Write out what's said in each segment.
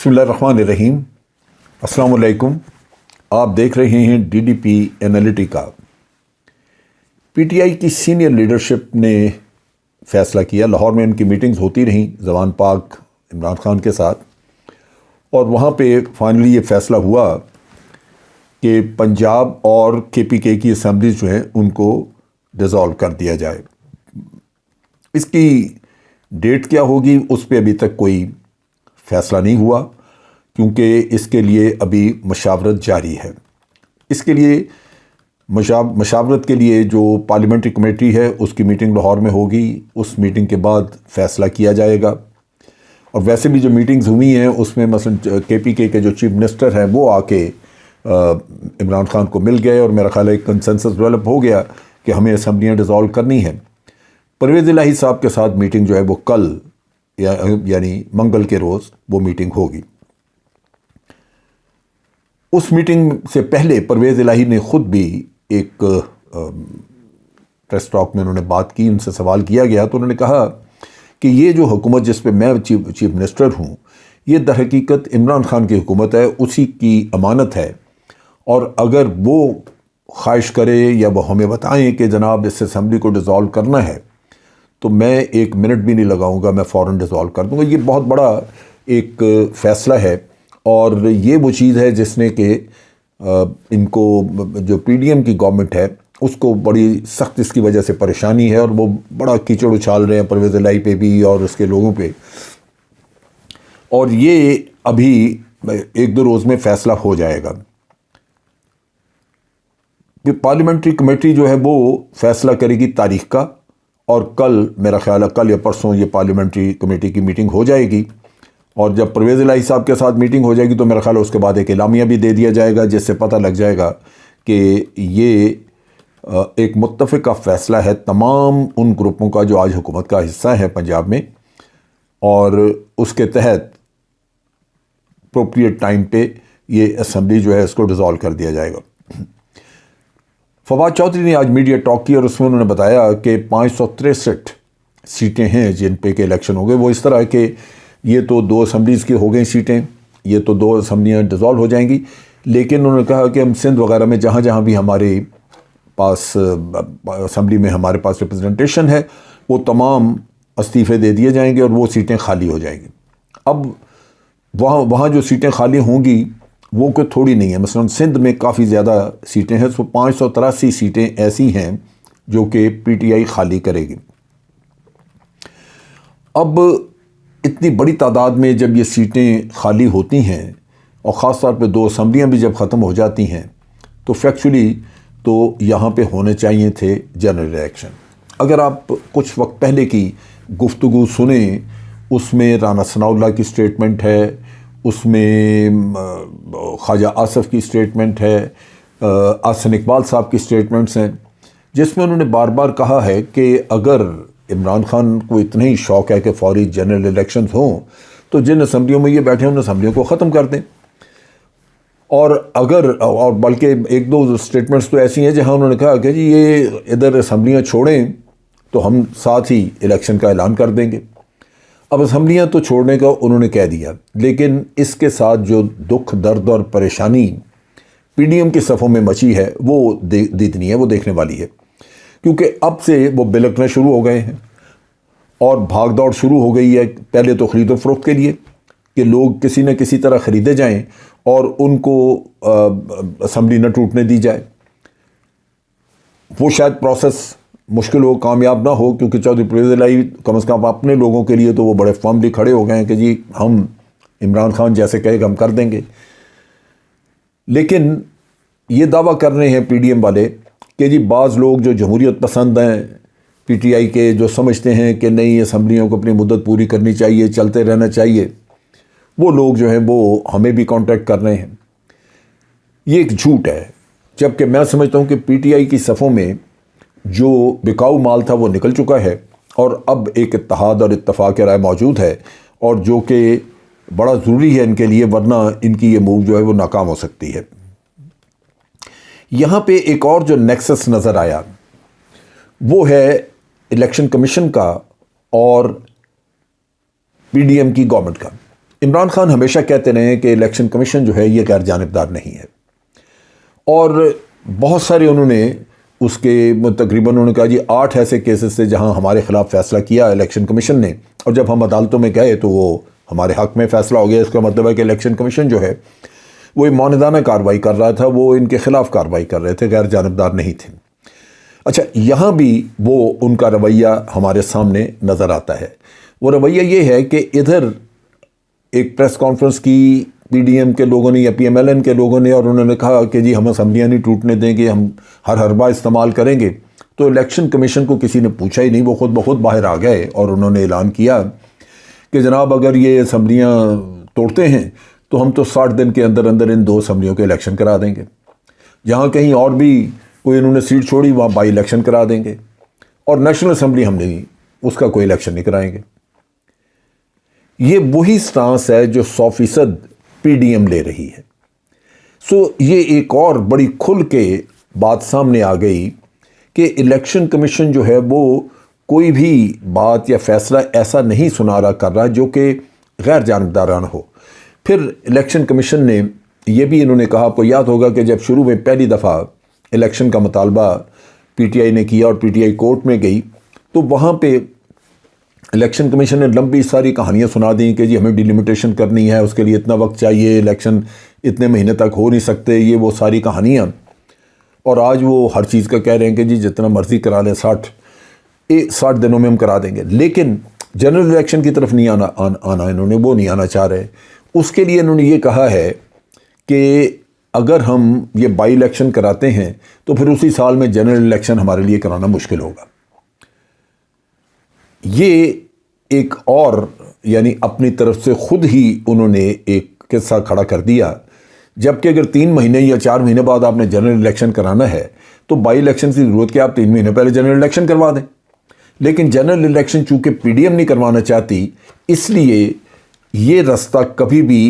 بسم اللہ الرحمن الرحیم۔ السلام علیکم۔ آپ دیکھ رہے ہیں D D P Analytica. P T I کی سینئر لیڈرشپ نے فیصلہ کیا، لاہور میں ان کی میٹنگز ہوتی رہیں زبان پاک عمران خان کے ساتھ، اور وہاں پہ فائنلی یہ فیصلہ ہوا کہ پنجاب اور کے پی کے کی اسمبلیز جو ہیں ان کو ڈیزالو کر دیا جائے۔ اس کی ڈیٹ کیا ہوگی اس پہ ابھی تک کوئی فیصلہ نہیں ہوا، کیونکہ اس کے لیے ابھی مشاورت جاری ہے۔ اس کے لیے مشاورت کے لیے جو پارلیمنٹری کمیٹی ہے اس کی میٹنگ لاہور میں ہوگی، اس میٹنگ کے بعد فیصلہ کیا جائے گا۔ اور ویسے بھی جو میٹنگز ہوئی ہیں اس میں مثلا کے پی کے جو چیف منسٹر ہیں وہ آ کے عمران خان کو مل گئے، اور میرا خیال ہے ایک کنسنسس ڈیولپ ہو گیا کہ ہمیں اسمبلیاں ڈیزالو کرنی ہیں۔ پرویز الہی صاحب کے ساتھ میٹنگ جو ہے وہ کل یعنی منگل کے روز وہ میٹنگ ہوگی۔ اس میٹنگ سے پہلے پرویز الہی نے خود بھی ایک پریس ٹاک میں انہوں نے بات کی، ان سے سوال کیا گیا تو انہوں نے کہا کہ یہ جو حکومت جس پہ میں چیف منسٹر ہوں، یہ در حقیقت عمران خان کی حکومت ہے، اسی کی امانت ہے، اور اگر وہ خواہش کرے یا وہ ہمیں بتائیں کہ جناب اس اسمبلی کو ڈیزالو کرنا ہے تو میں ایک منٹ بھی نہیں لگاؤں گا، میں فوراً ڈیزالو کر دوں گا۔ یہ بہت بڑا ایک فیصلہ ہے، اور یہ وہ چیز ہے جس نے کہ ان کو جو پی ڈی ایم کی گورنمنٹ ہے اس کو بڑی سخت اس کی وجہ سے پریشانی ہے، اور وہ بڑا کیچڑ اچھال رہے ہیں پرویز الہی پہ بھی اور اس کے لوگوں پہ، اور یہ ابھی ایک دو روز میں فیصلہ ہو جائے گا۔ پارلیمنٹری کمیٹی جو ہے وہ فیصلہ کرے گی تاریخ کا، اور کل میرا خیال ہے کل یا پرسوں یہ پارلیمنٹری کمیٹی کی میٹنگ ہو جائے گی، اور جب پرویز الہی صاحب کے ساتھ میٹنگ ہو جائے گی تو میرا خیال ہے اس کے بعد ایک اعلامیہ بھی دے دیا جائے گا، جس سے پتہ لگ جائے گا کہ یہ ایک متفقہ فیصلہ ہے تمام ان گروپوں کا جو آج حکومت کا حصہ ہے پنجاب میں، اور اس کے تحت اپروپریٹ ٹائم پہ یہ اسمبلی جو ہے اس کو ڈیزالو کر دیا جائے گا۔ فواد چودھری نے آج میڈیا ٹاک کی، اور اس میں انہوں نے بتایا کہ 563 سیٹیں ہیں جن پہ کہ الیکشن ہو گئے۔ وہ اس طرح کہ یہ تو 2 اسمبلیز کی ہو گئیں سیٹیں، یہ تو 2 اسمبلیاں ڈیزالو ہو جائیں گی، لیکن انہوں نے کہا کہ ہم سندھ وغیرہ میں جہاں جہاں بھی ہمارے پاس اسمبلی میں ہمارے پاس ریپرزنٹیشن ہے وہ تمام استعفے دے دیے جائیں گے اور وہ سیٹیں خالی ہو جائیں گی۔ اب وہاں جو سیٹیں خالی ہوں گی وہ کوئی تھوڑی نہیں ہے، مثلا سندھ میں کافی زیادہ سیٹیں ہیں، 583 سیٹیں ایسی ہیں جو کہ پی ٹی آئی خالی کرے گی۔ اب اتنی بڑی تعداد میں جب یہ سیٹیں خالی ہوتی ہیں، اور خاص طور پہ 2 اسمبلیاں بھی جب ختم ہو جاتی ہیں، تو فیکچولی تو یہاں پہ ہونے چاہیے تھے جنرل الیکشن۔ اگر آپ کچھ وقت پہلے کی گفتگو سنیں، اس میں رانا ثناء اللہ کی سٹیٹمنٹ ہے، اس میں خواجہ آصف کی سٹیٹمنٹ ہے، احسن اقبال صاحب کی سٹیٹمنٹس ہیں، جس میں انہوں نے بار بار کہا ہے کہ اگر عمران خان کو اتنا ہی شوق ہے کہ فوری جنرل الیکشنز ہوں تو جن اسمبلیوں میں یہ بیٹھے ہیں ان اسمبلیوں کو ختم کر دیں، اور بلکہ 1-2 سٹیٹمنٹس تو ایسی ہیں جہاں انہوں نے کہا کہ جی یہ ادھر اسمبلیاں چھوڑیں تو ہم ساتھ ہی الیکشن کا اعلان کر دیں گے۔ اب اسمبلیاں تو چھوڑنے کا انہوں نے کہہ دیا، لیکن اس کے ساتھ جو دکھ، درد اور پریشانی پی ڈی ایم کی صفوں میں مچی ہے وہ دیکھنی ہے، وہ دیکھنے والی ہے، کیونکہ اب سے وہ بلکنے شروع ہو گئے ہیں اور بھاگ دوڑ شروع ہو گئی ہے۔ پہلے تو خرید و فروخت کے لیے کہ لوگ کسی نہ کسی طرح خریدے جائیں اور ان کو اسمبلی نہ ٹوٹنے دی جائے۔ وہ شاید پروسیس مشکل ہو، کامیاب نہ ہو، کیونکہ چودھری پرویز الہی کم از کم اپنے لوگوں کے لیے تو وہ بڑے فارملی کھڑے ہو گئے ہیں کہ جی ہم عمران خان جیسے کہے گا ہم کر دیں گے، لیکن یہ دعویٰ کر رہے ہیں پی ڈی ایم والے کہ جی بعض لوگ جو جمہوریت پسند ہیں پی ٹی آئی کے، جو سمجھتے ہیں کہ نئی اسمبلیوں کو اپنی مدت پوری کرنی چاہیے، چلتے رہنا چاہیے، وہ لوگ جو ہیں وہ ہمیں بھی کانٹیکٹ کر رہے ہیں۔ یہ ایک جھوٹ ہے، جبکہ میں سمجھتا ہوں کہ پی ٹی آئی کی صفوں میں جو بکاؤ مال تھا وہ نکل چکا ہے، اور اب ایک اتحاد اور اتفاق رائے موجود ہے، اور جو کہ بڑا ضروری ہے ان کے لیے، ورنہ ان کی یہ موو جو ہے وہ ناکام ہو سکتی ہے۔ یہاں پہ ایک اور جو نیکسس نظر آیا وہ ہے الیکشن کمیشن کا اور پی ڈی ایم کی گورنمنٹ کا۔ عمران خان ہمیشہ کہتے رہے ہیں کہ الیکشن کمیشن جو ہے یہ غیر جانبدار نہیں ہے، اور بہت سارے انہوں نے اس کے تقریباً انہوں نے کہا جی 8 ایسے کیسز تھے جہاں ہمارے خلاف فیصلہ کیا الیکشن کمیشن نے، اور جب ہم عدالتوں میں گئے تو وہ ہمارے حق میں فیصلہ ہو گیا۔ اس کا مطلب ہے کہ الیکشن کمیشن جو ہے وہ معاندانہ کارروائی کر رہا تھا، وہ ان کے خلاف کارروائی کر رہے تھے، غیر جانبدار نہیں تھے۔ اچھا، یہاں بھی وہ ان کا رویہ ہمارے سامنے نظر آتا ہے۔ وہ رویہ یہ ہے کہ ادھر ایک پریس کانفرنس کی پی ڈی ایم کے لوگوں نے یا پی ایم ایل این کے لوگوں نے، اور انہوں نے کہا کہ جی ہم اسمبلیاں نہیں ٹوٹنے دیں گے، ہم ہر حربہ استعمال کریں گے۔ تو الیکشن کمیشن کو کسی نے پوچھا ہی نہیں، وہ خود بخود باہر آ گئے اور انہوں نے اعلان کیا کہ جناب اگر یہ اسمبلیاں توڑتے ہیں تو ہم تو 60 دن کے اندر اندر ان 2 اسمبلیوں کے الیکشن کرا دیں گے، جہاں کہیں اور بھی کوئی انہوں نے سیٹ چھوڑی وہاں بائی الیکشن کرا دیں گے، اور نیشنل اسمبلی ہم نہیں اس کا کوئی الیکشن نہیں کرائیں گے۔ یہ وہی سٹانس ہے جو 100% پی ڈی ایم لے رہی ہے۔ سو یہ ایک اور بڑی کھل کے بات سامنے آ گئی کہ الیکشن کمیشن جو ہے وہ کوئی بھی بات یا فیصلہ ایسا نہیں سنا رہا کر رہا جو کہ غیر جانبدارانہ ہو۔ پھر الیکشن کمیشن نے یہ بھی انہوں نے کہا، آپ کو یاد ہوگا کہ جب شروع میں پہلی دفعہ الیکشن کا مطالبہ پی ٹی آئی نے کیا اور پی ٹی آئی کورٹ میں گئی تو وہاں پہ الیکشن کمیشن نے لمبی ساری کہانیاں سنا دیں کہ جی ہمیں ڈیلیمیٹیشن کرنی ہے، اس کے لیے اتنا وقت چاہیے، الیکشن اتنے مہینے تک ہو نہیں سکتے، یہ وہ ساری کہانیاں۔ اور آج وہ ہر چیز کا کہہ رہے ہیں کہ جی جتنا مرضی کرا لیں، 60 دنوں میں ہم کرا دیں گے، لیکن جنرل الیکشن کی طرف نہیں آنا انہوں نے، وہ نہیں آنا چاہ رہے۔ اس کے لیے انہوں نے یہ کہا ہے کہ اگر ہم یہ بائی الیکشن کراتے ہیں تو پھر اسی سال میں جنرل الیکشن ہمارے لیے کرانا مشکل ہوگا۔ یہ ایک اور یعنی اپنی طرف سے خود ہی انہوں نے ایک قصہ کھڑا کر دیا، جبکہ اگر 3 مہینے یا 4 مہینے بعد آپ نے جنرل الیکشن کرانا ہے تو بائی الیکشن کی ضرورت کہ آپ 3 مہینے پہلے جنرل الیکشن کروا دیں۔ لیکن جنرل الیکشن چونکہ پی ڈی ایم نہیں کروانا چاہتی، اس لیے یہ رستہ کبھی بھی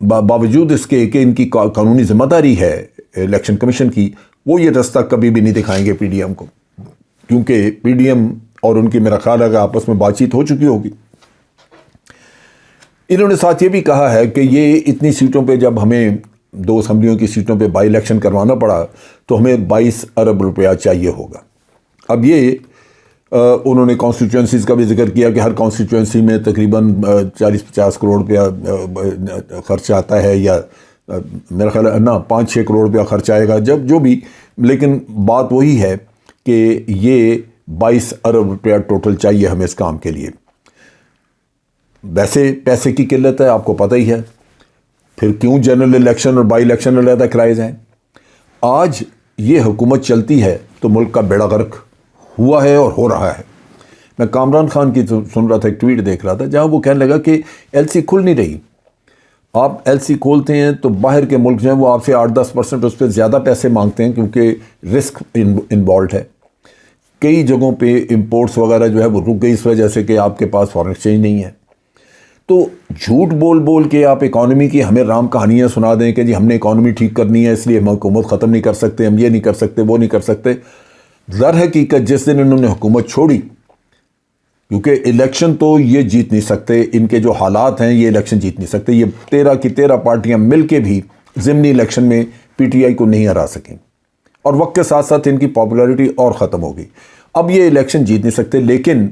باوجود اس کے کہ ان کی قانونی ذمہ داری ہے الیکشن کمیشن کی، وہ یہ رستہ کبھی بھی نہیں دکھائیں گے پی ڈی ایم کو، کیونکہ پی ڈی ایم اور ان کی میرا خیال ہے کہ آپس میں بات چیت ہو چکی ہوگی۔ انہوں نے ساتھ یہ بھی کہا ہے کہ یہ اتنی سیٹوں پہ جب ہمیں 2 اسمبلیوں کی سیٹوں پہ بائی الیکشن کروانا پڑا تو ہمیں 22 ارب روپیہ چاہیے ہوگا۔ اب یہ انہوں نے کانسٹیٹوئنسیز کا بھی ذکر کیا کہ ہر کانسٹیٹوئنسی میں تقریباً 40-50 کروڑ روپیہ خرچ آتا ہے، یا میرا خیال ہے 5-6 کروڑ روپیہ خرچ آئے گا جب جو بھی، لیکن بات وہی ہے کہ یہ 22 ارب روپیہ ٹوٹل چاہیے ہمیں اس کام کے لیے۔ ویسے پیسے کی قلت ہے، آپ کو پتہ ہی ہے، پھر کیوں جنرل الیکشن اور بائی الیکشن علیحدہ کرائے جائیں؟ آج یہ حکومت چلتی ہے تو ملک کا بیڑا غرق ہوا ہے اور ہو رہا ہے۔ میں کامران خان کی سن رہا تھا، ایک ٹویٹ دیکھ رہا تھا جہاں وہ کہنے لگا کہ ایل سی کھل نہیں رہی، آپ ایل سی کھولتے ہیں تو باہر کے ملک جو ہیں وہ آپ سے 8-10% اس پہ زیادہ پیسے مانگتے ہیں، کیونکہ رسک انوالوڈ ہے۔ کئی جگہوں پہ امپورٹس وغیرہ جو ہے وہ رک گئی اس وجہ سے کہ آپ کے پاس فارن ایکسچینج نہیں ہے۔ تو جھوٹ بول کے آپ اکانومی کی ہمیں رام کہانیاں سنا دیں کہ جی ہم نے اکانومی ٹھیک کرنی ہے اس لیے ہم حکومت ختم نہیں کر سکتے، ہم یہ نہیں کر سکتے، وہ نہیں کر سکتے۔ در حقیقت جس دن انہوں نے حکومت چھوڑی، کیونکہ الیکشن تو یہ جیت نہیں سکتے، ان کے جو حالات ہیں یہ الیکشن جیت نہیں سکتے، یہ 13 کی 13 پارٹیاں مل کے بھی ضمنی الیکشن میں پی ٹی آئی کو نہیں ہرا سکیں، اور وقت کے ساتھ ساتھ ان کی پاپولیرٹی اور ختم ہوگی۔ اب یہ الیکشن جیت نہیں سکتے، لیکن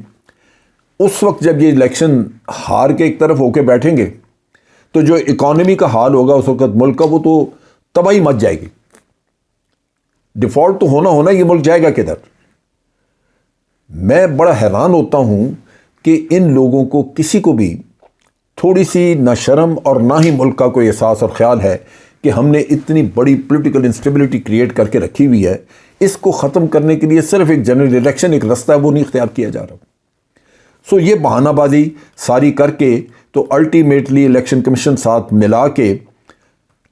اس وقت جب یہ الیکشن ہار کے ایک طرف ہو کے بیٹھیں گے تو جو اکانومی کا حال ہوگا اس وقت ملک کا، وہ تو تباہی مچ جائے گی۔ ڈیفالٹ تو ہونا یہ ملک جائے گا کدھر؟ میں بڑا حیران ہوتا ہوں کہ ان لوگوں کو کسی کو بھی تھوڑی سی نہ شرم اور نہ ہی ملک کا کوئی احساس اور خیال ہے کہ ہم نے اتنی بڑی پولیٹیکل انسٹیبلٹی کریٹ کر کے رکھی ہوئی ہے، اس کو ختم کرنے کے لیے صرف ایک جنرل الیکشن ایک رستہ ہے، وہ نہیں اختیار کیا جا رہا۔ سو یہ بہانہ بازی ساری کر کے تو الٹیمیٹلی الیکشن کمیشن ساتھ ملا کے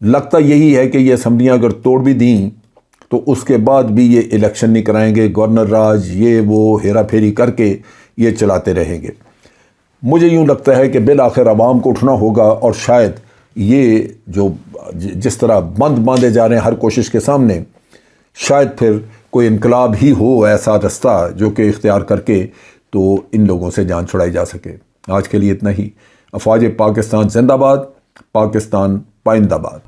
لگتا یہی ہے کہ یہ اسمبلیاں اگر توڑ بھی دیں تو اس کے بعد بھی یہ الیکشن نہیں کرائیں گے، گورنر راج یہ وہ ہیرا پھیری کر کے یہ چلاتے رہیں گے۔ مجھے یوں لگتا ہے کہ بالآخر عوام کو اٹھنا ہوگا، اور شاید یہ جو جس طرح باندھے جا رہے ہیں ہر کوشش کے سامنے، شاید پھر کوئی انقلاب ہی ہو ایسا رستہ جو کہ اختیار کر کے تو ان لوگوں سے جان چھڑائی جا سکے۔ آج کے لیے اتنا ہی۔ افواج پاکستان زندہ باد، پاکستان پائندہ باد۔